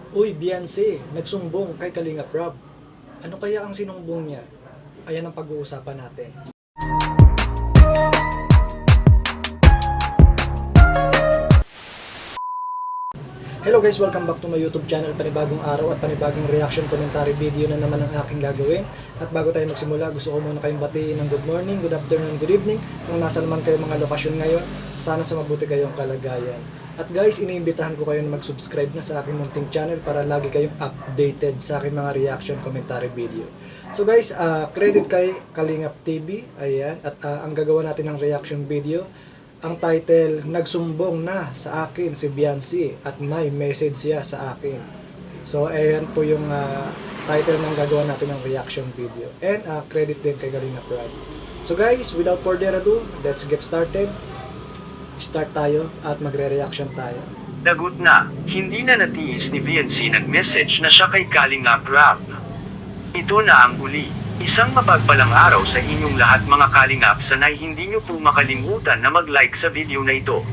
Uy, Beyonce, nagsumbong kay Kalinga Prab. Ano kaya ang sinumbong niya? Ayan ang pag-uusapan natin. Hello guys, welcome back to my YouTube channel. Panibagong araw at panibagong reaction commentary video na naman ang aking gagawin. At bago tayo magsimula, gusto ko muna kayong batiin ng good morning, good afternoon, good evening. Kung nasa naman kayo mga lokasyon ngayon, sana sa mabuti kayong kalagayan. At guys, iniimbitahan ko kayo na mag-subscribe na sa aking munting channel para lagi kayong updated sa aking mga reaction commentary video. So guys, credit kay Kalingap TV, ayan, at ang gagawa natin ng reaction video. Ang title, nagsumbong na sa akin si Beyonce at may message siya sa akin. So, ayan po yung title ng gagawa natin ng reaction video. And credit din kay Kalinga Prab. So guys, without further ado, let's get started. Start tayo at magre-reaction tayo. Lagot na, hindi na natiis ni Beyonce nag-message na siya kay Kalinga Prab. Ito na ang huli. Isang mapagpalang araw sa inyong lahat mga Kalingap, sanay hindi nyo po makalimutan na mag-like sa video na ito.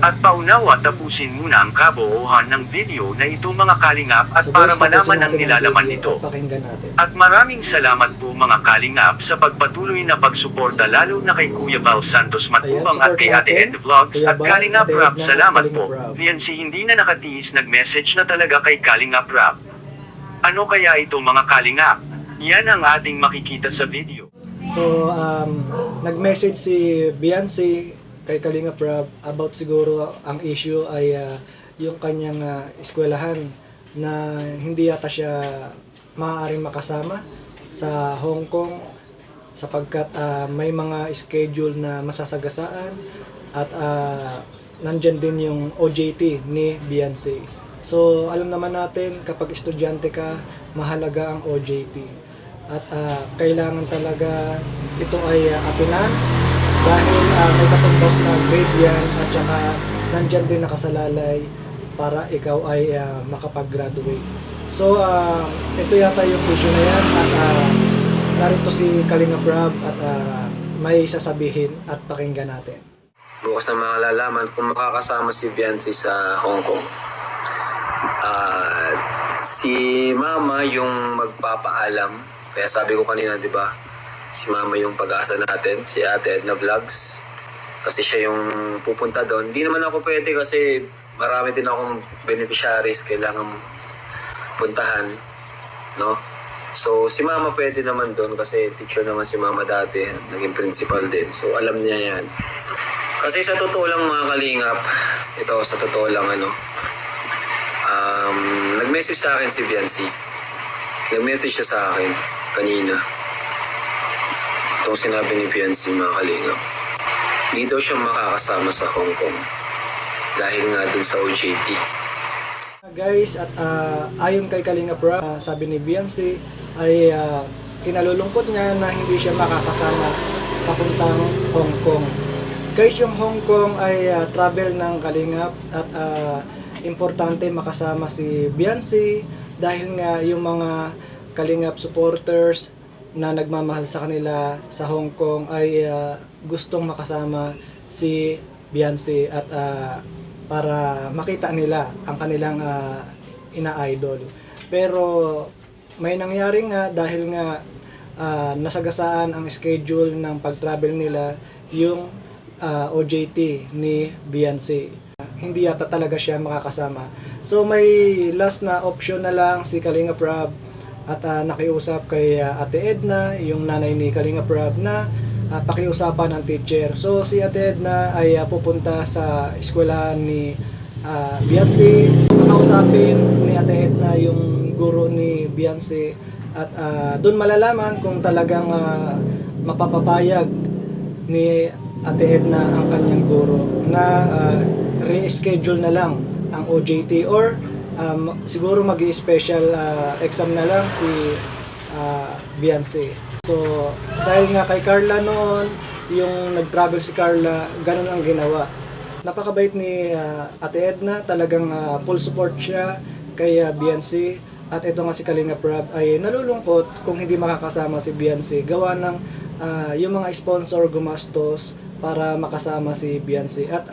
At paunawa tapusin muna ang kabuuhan ng video na ito mga Kalingap at So, para guys, malaman tapusin ang natin nilalaman video nito. at pakinggan natin. At maraming salamat po mga Kalingap sa pagpatuloy na pagsuporta lalo na kay Kuya Val Santos Matubang Ayan, at kay support Ate natin, Ed Vlogs Kuya at Val, Kalinga Ate Prab. Edna, Salamat Kalinga po. Prab. Beyonce hindi na nakatiis nag-message na talaga kay Kalinga Prab. Ano kaya ito mga Kalingap? Yan ang ating makikita sa video. So, nag-message si Beyonce kay Kalinga Prab about siguro ang issue ay yung kanyang eskwelahan na hindi yata siya maaaring makasama sa Hong Kong sapagkat may mga schedule na masasagasaan at nandyan din yung OJT ni Beyonce. So, alam naman natin kapag estudyante ka, mahalaga ang OJT. At kailangan talaga ito ay atinan dahil may katumbas na grade yan at saka nandyan din nakasalalay para ikaw ay makapag-graduate. So ito yata yung issue na yan at narito si Kalinga Prab at may sasabihin at pakinggan natin. Bukas na malalaman kung makakasama si Beyonce sa Hong Kong. Si Mama yung magpapaalam. Kaya sabi ko kanina, di ba? Si Mama yung pag-asa natin, si Ate Edna Vlogs. Kasi siya yung pupunta doon. Hindi naman ako pwede kasi marami din akong beneficiaries kailangan puntahan, no? So si Mama pwede naman doon kasi teacher naman si Mama dati, naging principal din. So alam niya yan. Kasi sa totoo lang mga Kalingap, ito sa totoo lang nag-message sa akin si Beyonce. Nag-message siya sa akin kanina. Itong sinabi ni Beyonce mga Kalingap. Hindi daw siya makakasama sa Hong Kong dahil nga dun sa OJT. Guys, at ayon kay Kalinga Prab, sabi ni Beyonce ay kinalulungkot niya na hindi siya makakasama papuntang Hong Kong. Guys, yung Hong Kong ay travel ng Kalingap at importante makasama si Beyonce dahil nga yung mga Kalingap supporters na nagmamahal sa kanila sa Hong Kong ay gustong makasama si Beyonce at para makita nila ang kanilang ina-idol. Pero may nangyari nga dahil nga nasagasaan ang schedule ng pag-travel nila yung OJT ni Beyonce. Hindi yata talaga siya makakasama. So may last na option na lang si Kalinga Prab at nakiusap kay Ate Edna, yung nanay ni Kalinga Prab na pakiusapan ng teacher. So si Ate Edna ay pupunta sa eskwelahan ni Beyonce. Kakausapin ni Ate Edna yung guro ni Beyonce at doon malalaman kung talagang mapapapayag ni Ate Edna ang kanyang guro na re-schedule na lang ang OJT or siguro mag-i-special exam na lang si Beyonce. So, dahil nga kay Carla noon, yung nag-travel si Carla, ganun ang ginawa. Napakabait ni Ate Edna, talagang full support siya kay Beyonce. At ito nga si Kalinga Prab ay nalulungkot kung hindi makakasama si Beyonce. Gawa ng yung mga sponsor gumastos para makasama si Beyonce. At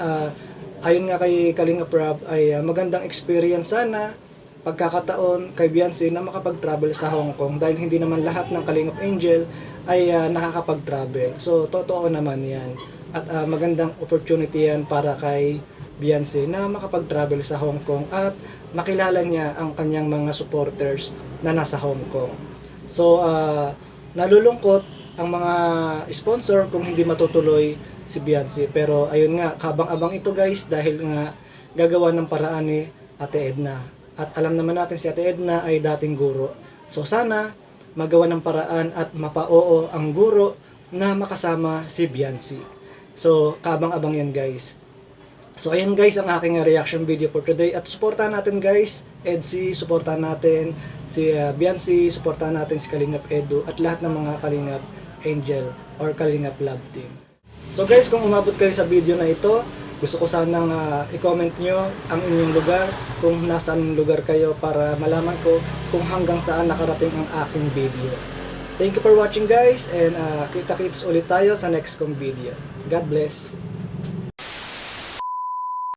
ayon nga kay Kalinga Prab ay magandang experience sana pagkakataon kay Beyonce na makapag-travel sa Hong Kong dahil hindi naman lahat ng Kalingap Angel ay nakakapag-travel. So, totoo naman yan. At magandang opportunity yan para kay Beyonce na makapag-travel sa Hong Kong at makilala niya ang kanyang mga supporters na nasa Hong Kong. So, nalulungkot ang mga sponsor kung hindi matutuloy si Beyonce. Pero ayun nga, kabang-abang ito guys dahil nga gagawa ng paraan ni Ate Edna. At alam naman natin si Ate Edna ay dating guro. So sana magawa ng paraan at mapa-oo ang guro na makasama si Beyonce. So kabang-abang yan guys. So ayan guys ang aking reaction video for today. At suportahan natin guys, EDC, suportahan natin si Beyonce, suportahan natin si Kalingap Edu at lahat ng mga Kalingap Angel or Kalingap Love Team. So guys, kung umabot kayo sa video na ito, gusto ko sanang i-comment nyo ang inyong lugar, kung nasaan lugar kayo para malaman ko kung hanggang saan nakarating ang aking video. Thank you for watching guys and kita-kits ulit tayo sa next kong video. God bless!